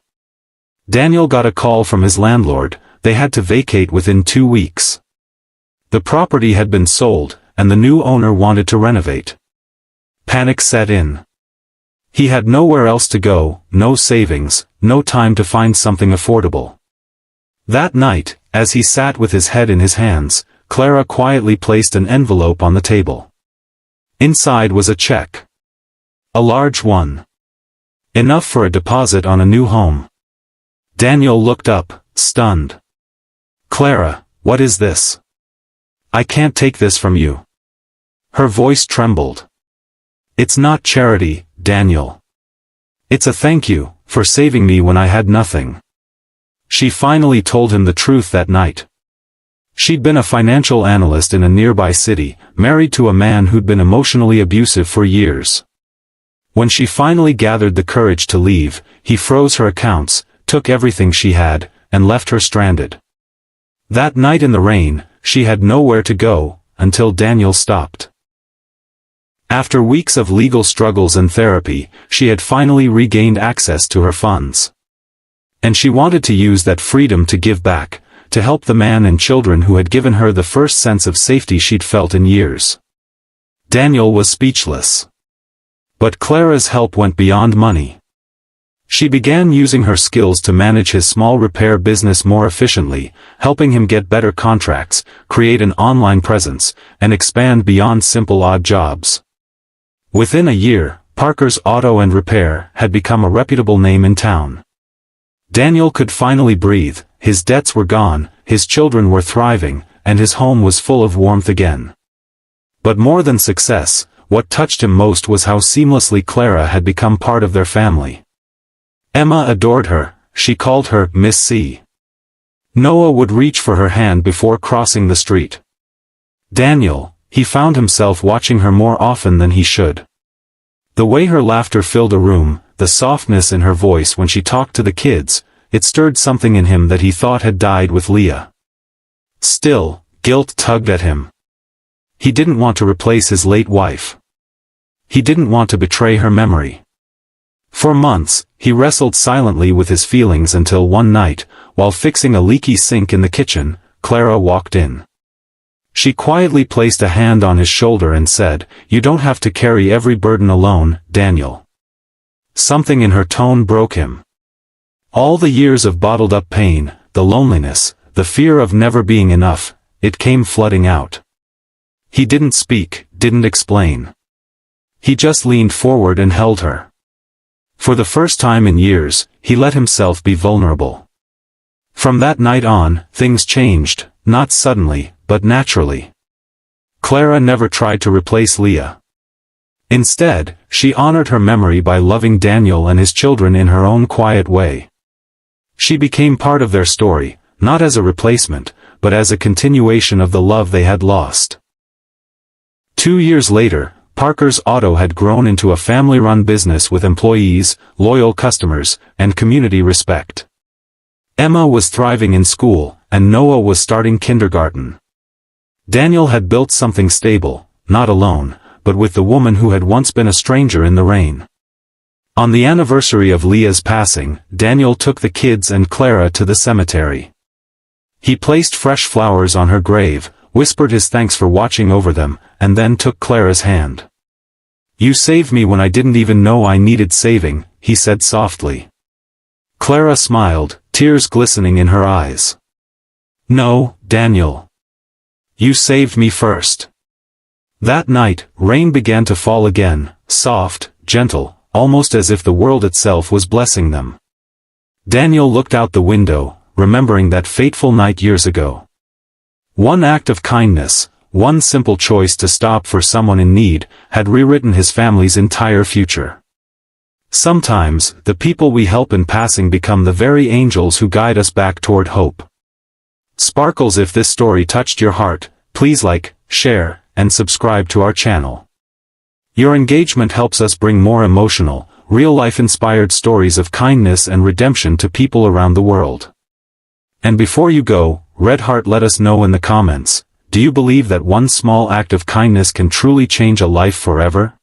Daniel got a call from his landlord. They had to vacate within 2 weeks. The property had been sold, and the new owner wanted to renovate. Panic set in. He had nowhere else to go, no savings, no time to find something affordable. That night, as he sat with his head in his hands, Clara quietly placed an envelope on the table. Inside was a check. A large one. Enough for a deposit on a new home. Daniel looked up, stunned. "Clara, what is this? I can't take this from you." Her voice trembled. "It's not charity, Daniel. It's a thank you, for saving me when I had nothing." She finally told him the truth that night. She'd been a financial analyst in a nearby city, married to a man who'd been emotionally abusive for years. When she finally gathered the courage to leave, he froze her accounts, took everything she had, and left her stranded. That night in the rain, she had nowhere to go, until Daniel stopped. After weeks of legal struggles and therapy, she had finally regained access to her funds. And she wanted to use that freedom to give back, to help the man and children who had given her the first sense of safety she'd felt in years. Daniel was speechless. But Clara's help went beyond money. She began using her skills to manage his small repair business more efficiently, helping him get better contracts, create an online presence, and expand beyond simple odd jobs. Within a year, Parker's Auto and Repair had become a reputable name in town. Daniel could finally breathe, his debts were gone, his children were thriving, and his home was full of warmth again. But more than success, what touched him most was how seamlessly Clara had become part of their family. Emma adored her, she called her Miss C. Noah would reach for her hand before crossing the street. Daniel, he found himself watching her more often than he should. The way her laughter filled a room, the softness in her voice when she talked to the kids, it stirred something in him that he thought had died with Leah. Still, guilt tugged at him. He didn't want to replace his late wife. He didn't want to betray her memory. For months, he wrestled silently with his feelings until one night, while fixing a leaky sink in the kitchen, Clara walked in. She quietly placed a hand on his shoulder and said, "You don't have to carry every burden alone, Daniel." Something in her tone broke him. All the years of bottled-up pain, the loneliness, the fear of never being enough, it came flooding out. He didn't speak, didn't explain. He just leaned forward and held her. For the first time in years, he let himself be vulnerable. From that night on, things changed, not suddenly, but naturally. Clara never tried to replace Leah. Instead, she honored her memory by loving Daniel and his children in her own quiet way. She became part of their story, not as a replacement, but as a continuation of the love they had lost. 2 years later, Parker's Auto had grown into a family-run business with employees, loyal customers, and community respect. Emma was thriving in school, and Noah was starting kindergarten. Daniel had built something stable, not alone, but with the woman who had once been a stranger in the rain. On the anniversary of Leah's passing, Daniel took the kids and Clara to the cemetery. He placed fresh flowers on her grave, whispered his thanks for watching over them, and then took Clara's hand. "You saved me when I didn't even know I needed saving," he said softly. Clara smiled, tears glistening in her eyes. "No, Daniel. You saved me first." That night, rain began to fall again, soft, gentle, almost as if the world itself was blessing them. Daniel looked out the window, remembering that fateful night years ago. One act of kindness, one simple choice to stop for someone in need, had rewritten his family's entire future. Sometimes, the people we help in passing become the very angels who guide us back toward hope. Sparkles, if this story touched your heart, please like, share, and subscribe to our channel. Your engagement helps us bring more emotional, real-life inspired stories of kindness and redemption to people around the world. And before you go, Red Heart, let us know in the comments, do you believe that one small act of kindness can truly change a life forever?